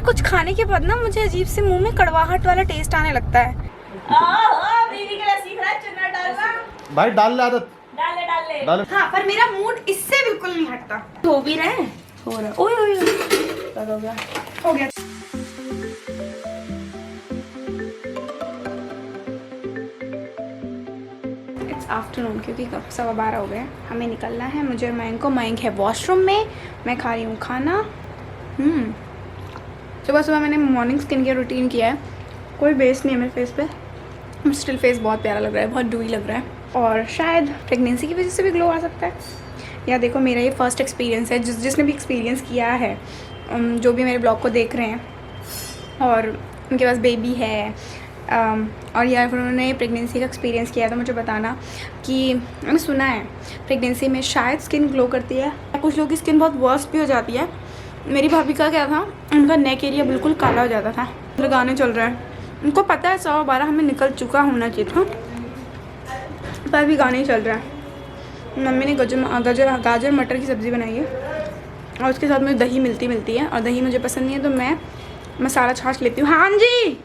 यार कुछ खाने के बाद ना मुझे अजीब से मुंह में कड़वाहट वाला टेस्ट आने लगता है। दीदी के लिए सीख रहा है चुना डालना। भाई डाल ले आदत। डाल ले। हाँ पर मेरा मूड इससे बिल्कुल नहीं हटता। हो भी रहे हैं। हो रहा है। ओए ओए हो गया हो गया। इट्स आफ्टरनून क्योंकि कब 12:15 हो गए। हमें निकलना है, मुझे और मयंक को। मयंक है वॉशरूम में, मैं खा रही हूँ खाना। सुबह सुबह मैंने मॉर्निंग स्किन केयर रूटीन किया है। कोई बेस नहीं है मेरे फेस पे, स्टिल फेस बहुत प्यारा लग रहा है, बहुत डूई लग रहा है। और शायद प्रेगनेंसी की वजह से भी ग्लो आ सकता है। या देखो मेरा ये फर्स्ट एक्सपीरियंस है, जिसने भी एक्सपीरियंस किया है, जो भी मेरे ब्लॉग को देख रहे हैं और उनके पास बेबी है, और या फिर उन्होंने प्रेगनेंसी का एक्सपीरियंस किया है, तो मुझे बताना कि मैंने सुना है प्रेगनेंसी में शायद स्किन ग्लो करती है। कुछ लोगों की स्किन बहुत वर्स्ट भी हो जाती है। मेरी भाभी का क्या था, उनका नेक एरिया बिल्कुल काला हो जाता था। लगाने चल रहा है, उनको पता है 12:15 हमें निकल चुका होना चाहिए था, पर भी गाने चल रहा है। मम्मी ने गाजर मटर की सब्ज़ी बनाई है और उसके साथ मुझे दही मिलती है, और दही मुझे पसंद नहीं है, तो मैं मसाला छाछ लेती हूँ। हाँ जी,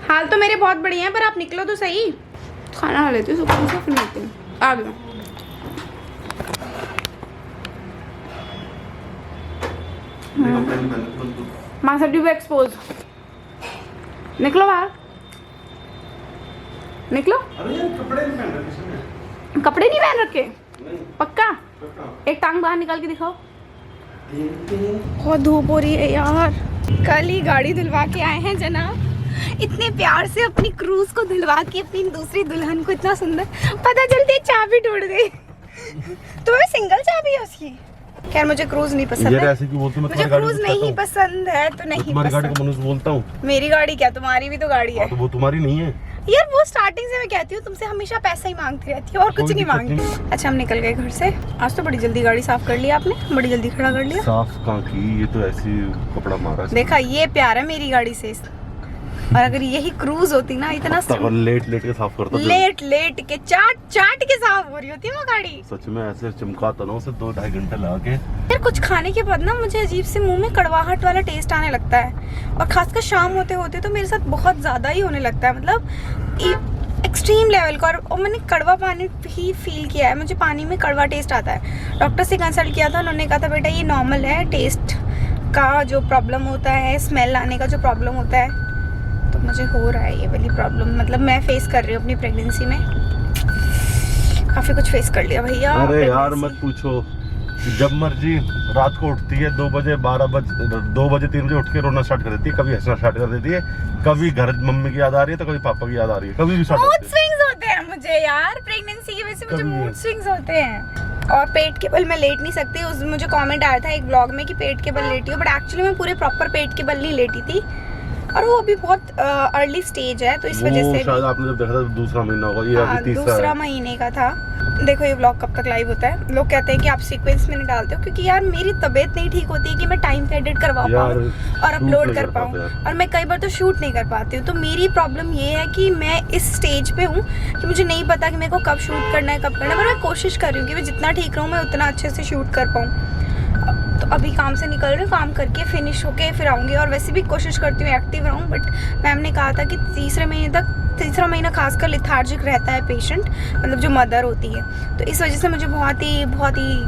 हाल तो मेरे बहुत बढ़िया हैं, पर आप निकलो तो सही। खाना खा लेती हूँ सुकून से, फिर मिलती हूँ। आ गया। मासटी पे एक्सपोज। निकलो बाहर, निकलो। अरे यार कपड़े नहीं पहन रखे इसमें। कपड़े नहीं पहन रखे? पक्का? एक टांग बाहर निकाल के दिखाओ। बहुत धूप हो रही है यार। कल ही गाड़ी धुलवा के आए हैं जनाब, इतने प्यार से अपनी क्रूज को धुलवा के अपनी दूसरी दुल्हन को इतना सुंदर। पता चलती चाबी टूट गई। तुम्हें सिंगल चाबी है उसकी? खैर मुझे क्रूज नहीं पसंद है। ऐसे क्यों बोलती, मैं मुझे क्रूज नहीं पसंद है तो नहीं। तुम्हारी गाड़ी को मनुष्य बोलता हूँ। मेरी गाड़ी क्या, तुम्हारी भी तो गाड़ी है। तो वो तुम्हारी नहीं है यार। वो स्टार्टिंग से मैं कहती हूँ तुमसे हमेशा पैसा ही मांगती रहती है और कुछ नहीं मांगती। अच्छा हम निकल गए घर से। आज तो बड़ी जल्दी गाड़ी साफ कर लिया आपने, बड़ी जल्दी खड़ा कर लिया। साफ कहाँ की, ये तो ऐसी कपड़ा मारा। देखा, ये प्यार है मेरी गाड़ी से। और अगर यही क्रूज होती ना, इतना लेट के साफ करता, लेट के चाट के साफ हो रही होती है वो गाड़ी। सच में ऐसे चमकाता ना उसे 2-2.5 घंटे लगा के। यार कुछ खाने के बाद ना मुझे अजीब से मुंह में कड़वाहट वाला टेस्ट आने लगता है, और खासकर शाम होते होते तो मेरे साथ बहुत ज्यादा ही होने लगता है, मतलब एक्सट्रीम लेवल का। और मैंने कड़वा पानी ही फील किया है, मुझे पानी में कड़वा टेस्ट आता है। डॉक्टर से कंसल्ट किया था, उन्होंने कहा था बेटा ये नॉर्मल है, टेस्ट का जो प्रॉब्लम होता है, स्मेल आने का जो प्रॉब्लम होता है, तो मुझे हो रहा है ये वाली प्रॉब्लम। मतलब मैं फेस कर रही हूँ अपनी प्रेगनेंसी में, काफी कुछ फेस कर लिया भैया। अरे यार मत पूछो, जब मर्जी रात को उठती है 2 बजे 2 बजे 3 बजे उठ के रोना स्टार्ट कर देती है, कभी हंसना स्टार्ट कर देती है, कभी घर मम्मी की याद आ रही है तो कभी पापा की याद आ रही है, कभी भी मूड स्विंग्स होते हैं मुझे यार, प्रेगनेंसी की वजह से मुझे मूड स्विंग्स होते हैं। और पेट के बल मैं लेट नहीं सकती। उस मुझे कमेंट आया था एक ब्लॉग में कि पेट के बल लेटी हो, बट एक्चुअली मैं पूरे प्रॉपर पेट के बल नहीं लेटी थी, और वो अभी बहुत अर्ली स्टेज है, तो इस वजह से शायद आपने जब देखा था दूसरा महीना होगा, ये अभी तीसरा दूसरा महीने का था। देखो ये व्लॉग कब तक लाइव होता है, लोग कहते हैं कि आप सीक्वेंस में नहीं डालते हो, क्योंकि यार मेरी तबीयत नहीं ठीक होती है कि मैं टाइम पे एडिट करवा पाऊँ और अपलोड कर पाऊँ, और मैं कई बार तो शूट नहीं कर पाती हूँ। तो मेरी प्रॉब्लम ये है कि मैं इस स्टेज पे हूँ कि मुझे नहीं पता कि मेरे को कब शूट करना है, कब करना है, पर मैं कोशिश कर रही हूँ कि मैं जितना ठीक रहूँ मैं उतना अच्छे से शूट कर पाऊँ। तो अभी काम से निकल रही हूँ, काम करके फिनिश होके फिर आऊँगी, और वैसे भी कोशिश करती हूँ एक्टिव रहूँ, बट मैम ने कहा था कि तीसरा महीना खासकर लिथार्जिक रहता है पेशेंट, मतलब जो मदर होती है, तो इस वजह से मुझे बहुत ही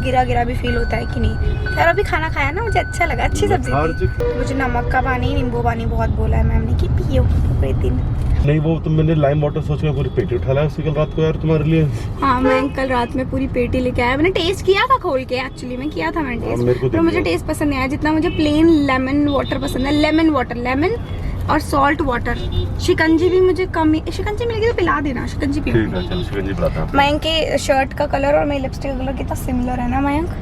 गिरा भी फील होता है कि नहीं। यार अभी खाना खाया ना, मुझे अच्छा लगा, अच्छी सब्जी थी। मुझे नमक का पानी, नींबू पानी बहुत बोला है मैम ने कि पियो पूरे दिन। नहीं वो तो मैंने लाइम वाटर सोच के पूरी पेटी उठा लाया उसकी कल रात को यार तुम्हारे लिए। हाँ मैं कल रात में पूरी पेटी लेके आया, मैंने टेस्ट किया था खोल के, एक्चुअली मैं किया था मैंने टेस्ट, पर मुझे टेस्ट पसंद नहीं आया जितना मुझे प्लेन लेमन वाटर पसंद है। लेमन और सॉल्ट वाटर। शिकंजी भी मुझे कम, शिकंजी मिलेगी तो पिला देना, शिकंजी ठीक है, चल शिकंजी पिलाता हूं। मयंक के शर्ट का कलर और मेरी लिपस्टिक का कलर कितना सिमिलर है ना Mayank.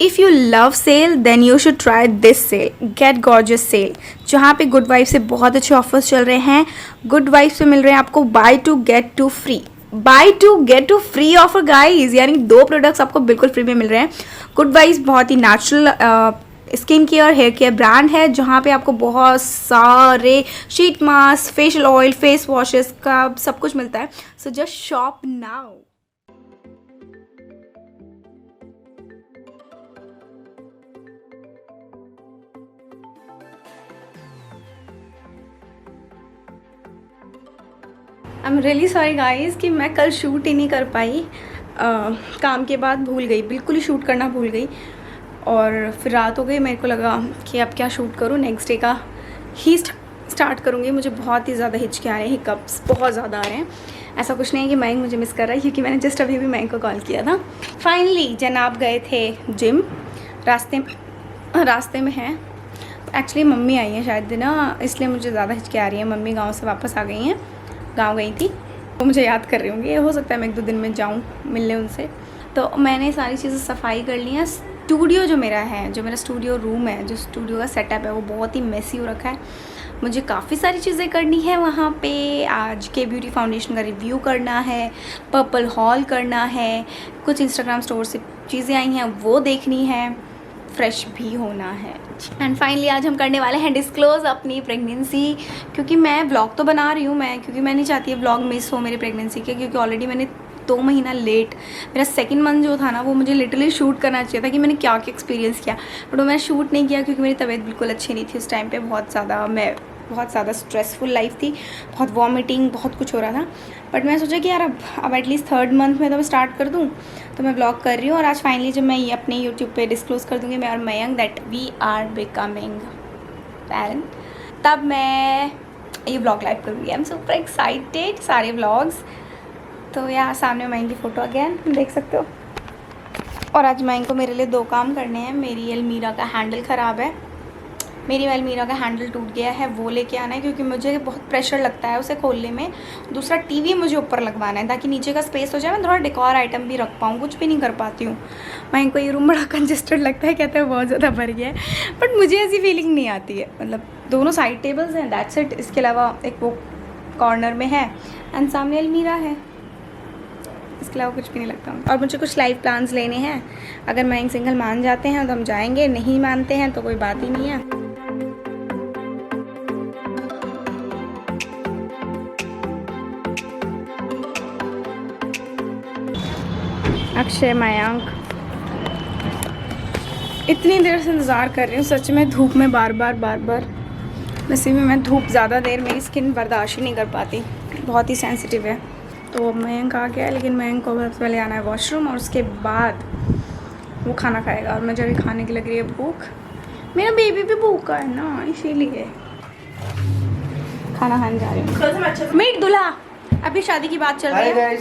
If you love sale, then you should try this sale, Get Gorgeous sale, जहाँ पे गुड वाइफ से बहुत अच्छे ऑफर्स चल रहे हैं। गुड वाइफ से मिल रहे हैं आपको buy two get two free offer guys, यानी 2 प्रोडक्ट्स आपको बिल्कुल फ्री में मिल रहे हैं। गुड वाइफ बहुत ही natural skin care hair care brand है, जहाँ पे आपको बहुत सारे sheet mask, facial oil, face washes का सब कुछ मिलता है। So just shop now. I am really sorry guys कि मैं कल शूट ही नहीं कर पाई। काम के बाद भूल गई, बिल्कुल ही शूट करना भूल गई। और फिर रात हो गई, मेरे को लगा कि अब क्या शूट करूँ, नेक्स्ट डे का ही स्टार्ट करूँगी। मुझे बहुत ही ज़्यादा हिचके आ रहे हैं, हिकअप्स बहुत ज़्यादा आ रहे हैं। ऐसा कुछ नहीं है कि मयंक मुझे मिस कर रहा है, क्योंकि मैंने जस्ट अभी भी मयंक को कॉल किया था। फाइनली जनाब गए थे जिम, रास्ते में हैं। एक्चुअली मम्मी आई हैं शायद ना, इसलिए मुझे ज़्यादा हिचके आ रही है। मम्मी गांव से वापस आ गई हैं, गांव गई थी, वो मुझे याद कर रही होंगी। ये हो सकता है मैं 1-2 दिन में जाऊँ मिलने उनसे। तो मैंने सारी चीज़ें सफाई कर ली हैं। स्टूडियो जो मेरा है, जो मेरा स्टूडियो रूम है, जो स्टूडियो का सेटअप है, वो बहुत ही मेसी हो रखा है। मुझे काफ़ी सारी चीज़ें करनी है वहाँ पे। आज के ब्यूटी फाउंडेशन का रिव्यू करना है, पर्पल हॉल करना है, कुछ इंस्टाग्राम स्टोर से चीज़ें आई हैं वो देखनी है, फ्रेश भी होना है। एंड फाइनली आज हम करने वाले हैं डिस्क्लोज अपनी प्रेगनेंसी, क्योंकि मैं व्लॉग तो बना रही हूँ क्योंकि मैं नहीं चाहती है व्लॉग मिस हो मेरी प्रेगनेंसी के, क्योंकि ऑलरेडी मैंने 2 महीना लेट, मेरा 2nd मंथ जो था ना, वो मुझे लिटरली शूट करना चाहिए था कि मैंने क्या क्या एक्सपीरियंस किया, बट वो मैंने शूट नहीं किया क्योंकि मेरी तबीयत बिल्कुल अच्छी नहीं थी उस टाइम पे। बहुत ज़्यादा स्ट्रेसफुल लाइफ थी, बहुत वॉमिटिंग, बहुत कुछ हो रहा था। बट मैं सोचा कि यार अब एटलीस्ट 3rd मंथ में तो मैं स्टार्ट कर दूँ, तो मैं व्लॉग कर रही हूँ। और आज फाइनली जब मैं ये अपने यूट्यूब पे डिस्क्लोज कर दूँगी, मैं और Mayank, that we are becoming parent, तब मैं ये व्लॉग लाइव करूँगी। I am super excited. सारे व्लॉग्स तो यहाँ सामने मयंक की फ़ोटो अगेन देख सकते हो। और आज मयंक को मेरे लिए 2 काम करने हैं। मेरी अलमीरा का हैंडल ख़राब है, मेरी अलमीरा का हैंडल टूट गया है, वो लेके आना है, क्योंकि मुझे बहुत प्रेशर लगता है उसे खोलने में। दूसरा टीवी मुझे ऊपर लगवाना है ताकि नीचे का स्पेस हो जाए, मैं थोड़ा डेकोर आइटम भी रख पाऊँ। कुछ भी नहीं कर पाती हूँ। मयंक को ये रूम बड़ा कंजेस्टेड लगता है, कहते हैं बहुत ज़्यादा भर गया है, बट मुझे ऐसी फीलिंग नहीं आती है। मतलब दोनों साइड टेबल्स हैं, दैट्स इट। इसके अलावा एक वो कॉर्नर में है एंड सामने अलमीरा है, इसके अलावा कुछ भी नहीं लगता। और मुझे कुछ लाइव प्लान्स लेने हैं। अगर मयंक सिंगल मान जाते हैं तो हम जाएंगे, नहीं मानते हैं तो कोई बात ही नहीं है। अक्षय, मयंक, इतनी देर से इंतज़ार कर रही हूँ सच में, धूप में बार बार। वैसे भी मैं धूप ज़्यादा देर, मेरी स्किन बर्दाश्त ही नहीं कर पाती, बहुत ही सेंसिटिव है। तो मयंक आ गया, लेकिन मयंक को सबसे पहले आना है वॉशरूम, और उसके बाद वो खाना खाएगा। और मुझे अभी खाने की लग रही है भूख, मेरा बेबी भी भूखा है ना, इसीलिए खाना खाने जा रही हूँ। मीट दूल्हा, अभी शादी की बात चल रही है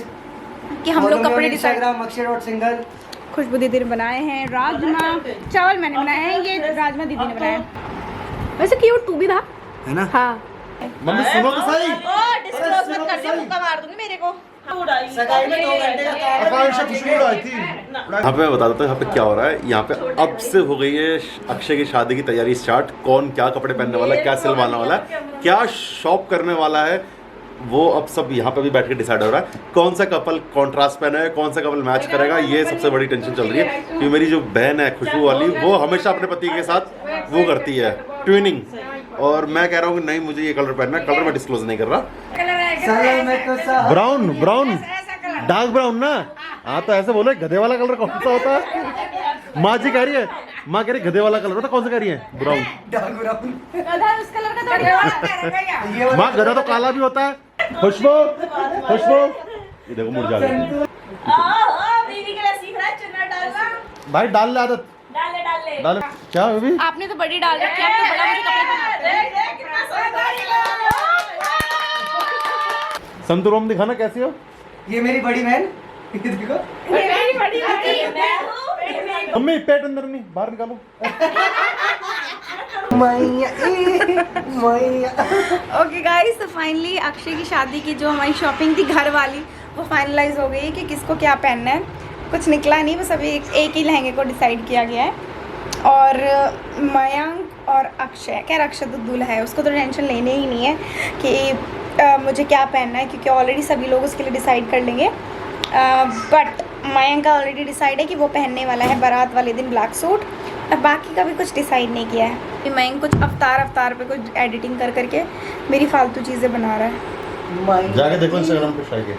कि हम लोग कपड़े डिसाइड। खुशबू दीदी ने बनाए हैं राजमा चावल, मैंने बनाए हैं, ये राजमा दीदी ने बनाया है। वैसे क्यूट तू भी था, है ना? हाँ। मम्मी सुनो तो सही। डिस्क्लोज मत कर दे, मुक्का मार दूंगी मेरे को। सगाई में 2 घंटे का आकांक्षा खुशबू आई थी। यहाँ पे मैं बता देता हूँ यहाँ पे क्या हो रहा है। यहाँ पे अब से हो गई है अक्षय की शादी की तैयारी स्टार्ट। कौन क्या कपड़े पहनने वाला है, क्या सिलवाने वाला है, क्या शॉप करने वाला है, वो अब सब यहाँ पे भी बैठ के डिसाइड हो रहा है। कौन सा कपल कॉन्ट्रास्ट पहना है, कौन सा कपल मैच करेगा, ये सबसे बड़ी टेंशन चल रही है। क्योंकि मेरी जो बहन है खुशबू वाली, वो हमेशा अपने पति के साथ वो करती है ट्विनिंग, और मैं कह रहा हूँ कि नहीं मुझे ये कलर पहनना है। कलर मैं डिस्क्लोज नहीं कर रहा। ब्राउन डार्क ब्राउन ना, हाँ तो ऐसे बोलो गधे वाला कलर कौन सा होता है। माँ जी कह रही है, माँ कह रही गधे वाला कलर होता, कौन सा कह रही है? ब्राउन। माँ गधा तो काला भी होता है। खुशबू ये देखो मुड़ जा रही है। दीदी के लिए सीख रहा है चुन्ना डालना। भाई डाल ले आदत, डाल क्या बेबी? आपने तो बड़ी डाल रखी है, आप तो बड़ा मुझे कपड़े देख कितना सुंदर। संतुरोम दिखाना कैसी हो। ये मेरी बड़ी बहन, देखो मम्मी पेट अंदर नहीं, बाहर निकालो। ओके गाइस, तो फाइनली अक्षय की शादी की जो हमारी शॉपिंग थी घर वाली, वो फाइनलाइज हो गई कि किसको क्या पहनना है। कुछ निकला नहीं, बस अभी एक ही लहंगे को डिसाइड किया गया है। और मयंक और अक्षय, खैर अक्षय तो दूल्हा है, उसको तो टेंशन लेने ही नहीं है कि मुझे क्या पहनना है, क्योंकि ऑलरेडी सभी लोग उसके लिए डिसाइड कर लेंगे। बट मयंक का ऑलरेडी डिसाइड है कि वो पहनने वाला है बारात वाले दिन ब्लैक सूट, और बाकी का भी कुछ डिसाइड नहीं किया है। कि मयंक कुछ अवतार पे कुछ एडिटिंग कर करके मेरी फालतू चीज़ें बना रहा है। जाके देखो इंस्टाग्राम पे ट्राई के,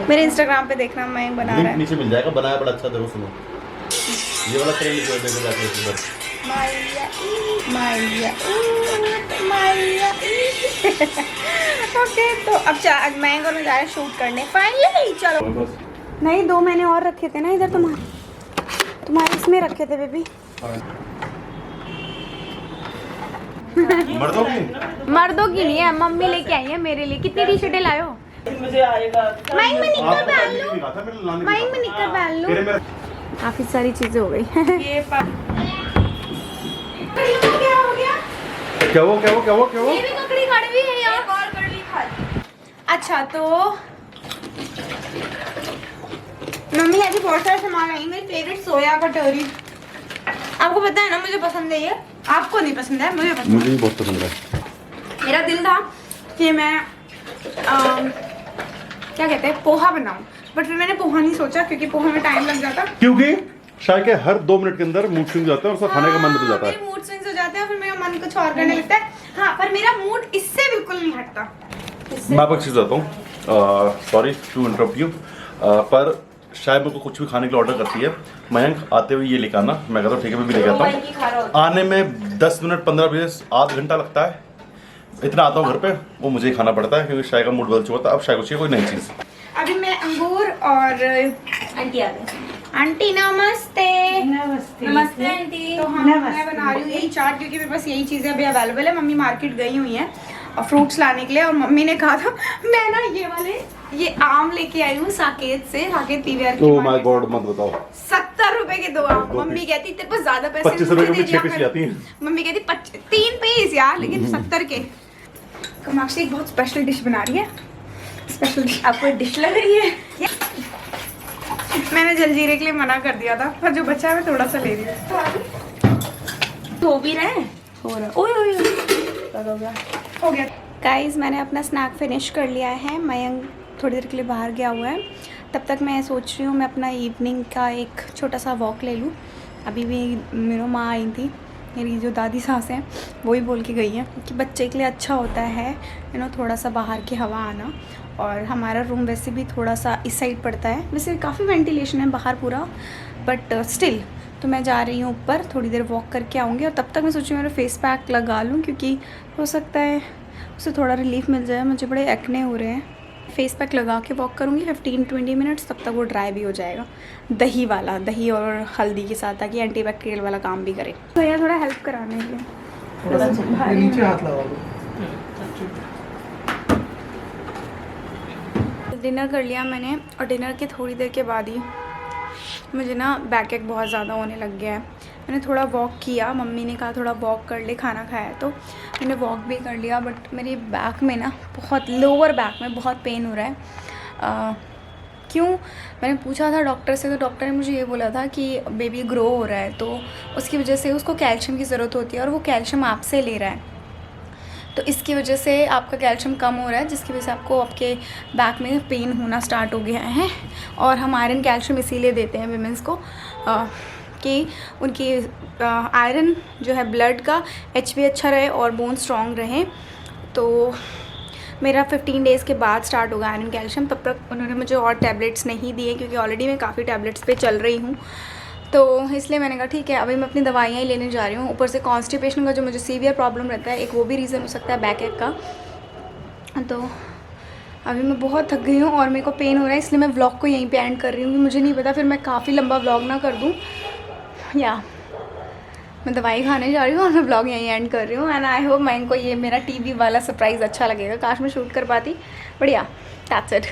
मेरे इंस्टाग्राम पे देखना मयंक बना रहा लिंक है। नीचे मिल जाएगा, बनाया बड़ा अच्छा। देखो सुनो ये वाला ट्रेंड जो देखो जाके इधर। ओके तो अब मैं और मैं जा रहे शूट करने फाइनली। चलो नहीं 2 मैंने और रखे थे ना इधर, तुम्हारे इसमें रखे थे बेबी। मर्दों की नहीं है, मम्मी लेके आई है मेरे लिए। कितनी टी शर्टें लाए हो? मुझे आएगा माइंग में निकर पहन लो, माइंग में निकर पहन लो। काफी सारी चीजें हो गई। ये क्या हो गया? क्या वो ये भी ककड़ी कड़वी है यार। और कड़वी खा ली। अच्छा तो मम्मी आज बहुत सारा सामान आई। मेरी फेवरेट सोया कटोरी, आपको पता है ना मुझे पसंद है ये। आपको नहीं पसंद है, मुझे पसंद मुझे भी बहुत पसंद है। मेरा दिल था कि मैं क्या कहते हैं पोहा बनाऊं, बट फिर मैंने पोहा नहीं सोचा क्योंकि पोहा में टाइम लग जाता। क्योंकि शायद के हर 2 मिनट के अंदर मूड स्विंग जाता है और उसका खाने का मन बदल जाता है। मेरे मूड स्विंग्स हो जाते हैं, फिर मेरा मन कुछ और करने लगता है। हाँ पर मेरा मूड इससे बिल्कुल नहीं हटता। मैं आपको एक चीज़ बताता हूँ, सॉरी टू इंटरप्ट यू, पर शायद मेरे को कुछ भी खाने के लिए ऑर्डर करती है, मयंक आते हुए ये लेकर आना। मैं कहता हूँ ठीक है, मैं भी लेकर आता हूँ। आने में 10 मिनट 15 मिनट आध घंटा लगता है। इतना आता हूँ घर पे, वो मुझे ही खाना पड़ता है क्योंकि शाय का मूड बदल चुका था। अब शाय को चाहिए कोई नई चीज़। अभी मैं अंगूर और आंटी आ गई। आंटी नमस्ते। नमस्ते आंटी। तो हाँ मैं बना रही हूँ यही चाट क्योंकि मेरे पास यही चीज़ें अभी अवेलेबल है। मम्मी मार्केट गई हुई हैं और फ्रूट्स लाने के लिए, और मम्मी ने कहा था मैं ना ये आम लेके आई हूँ साकेत से, साकेत पीवीआर की। ओह माय गॉड मत बताओ। 70 रुपए के 2 आम। मम्मी कहती तेरे पास ज्यादा पैसे 25 रुपए की 6 पीस ले आती है। मम्मी कहती 3 पीस यार, लेकिन 70 के। कामाक्षी एक बहुत स्पेशल डिश बना रही है। स्पेशल डिश आपको डिश लग रही है? मैंने जलजीरे के लिए मना कर दिया था, पर जो बचा है मैं थोड़ा सा ले रही हूँ। तो भी रहे हो रहा ओए ओए हो गया। गाइस मैंने अपना स्नैक फिनिश कर लिया है। मयंक थोड़ी देर के लिए बाहर गया हुआ है, तब तक मैं सोच रही हूँ मैं अपना इवनिंग का एक छोटा सा वॉक ले लूँ। अभी भी मेरी माँ आई थी, मेरी जो दादी सास हैं वो ही बोल के गई हैं कि बच्चे के लिए अच्छा होता है थोड़ा सा बाहर की हवा आना। और हमारा रूम वैसे भी थोड़ा सा इस साइड पड़ता है, वैसे काफ़ी वेंटिलेशन है बाहर पूरा, बट स्टिल तो मैं जा रही हूँ ऊपर, थोड़ी देर वॉक करके आऊँगी। और तब तक मैं सोची मेरा फेस पैक लगा लूँ क्योंकि हो सकता है उससे थोड़ा रिलीफ मिल जाए। मुझे बड़े एक्ने हो रहे हैं। फेस पैक लगा के वॉक करूँगी 15-20 मिनट्स, तब तक वो ड्राई भी हो जाएगा। दही वाला, दही और हल्दी के साथ, ताकि एंटीबैक्टीरियल वाला काम भी करे। तो यार थोड़ा हेल्प कराने के लिए नीचे हाथ लगा दो। डिनर कर लिया मैंने, और डिनर के थोड़ी देर के बाद ही मुझे ना बैक एक बहुत ज़्यादा होने लग गया है। मैंने थोड़ा वॉक किया, मम्मी ने कहा थोड़ा वॉक कर ले, खाना खाया तो मैंने वॉक भी कर लिया, बट मेरी बैक में ना बहुत, लोअर बैक में बहुत पेन हो रहा है। क्यों? मैंने पूछा था डॉक्टर से, तो डॉक्टर ने मुझे ये बोला था कि बेबी ग्रो हो रहा है तो उसकी वजह से उसको कैल्शियम की ज़रूरत होती है, और वो कैल्शियम आपसे ले रहा है, तो इसकी वजह से आपका कैल्शियम कम हो रहा है, जिसकी वजह से आपको आपके बैक में पेन होना स्टार्ट हो गया है। और हम आयरन कैल्शियम इसीलिए देते हैं वीमेंस को कि उनकी आयरन जो है ब्लड का HB अच्छा रहे और बोन स्ट्रॉन्ग रहे। तो मेरा 15 डेज़ के बाद स्टार्ट होगा आयरन कैल्शियम। तब तक उन्होंने मुझे और टैबलेट्स नहीं दिए क्योंकि ऑलरेडी मैं काफ़ी टैबलेट्स पे चल रही हूँ, तो इसलिए मैंने कहा ठीक है अभी मैं अपनी दवाइयाँ ही लेने जा रही हूँ। ऊपर से कॉन्स्टिपेशन का जो मुझे सीवियर प्रॉब्लम रहता है, एक वो भी रीज़न हो सकता है बैक एक का। तो अभी मैं बहुत थक गई हूँ और मेरे को पेन हो रहा है, इसलिए मैं व्लॉग को यहीं पे एंड कर रही हूँ। मुझे नहीं पता फिर मैं काफ़ी लंबा व्लॉग ना कर दूँ, या मैं दवाई खाने जा रही हूँ और मैं व्लॉग यहीं एंड कर रही हूँ। एंड आई होप मैं इनको ये मेरा टीवी वाला सरप्राइज़ अच्छा लगेगा। काश मैं शूट कर पाती, बढ़िया। That's it.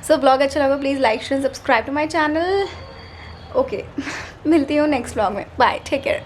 सो व्लॉग अच्छा लगा please like share subscribe to my channel. Okay मिलती हूँ नेक्स्ट व्लॉग में। Bye, take care.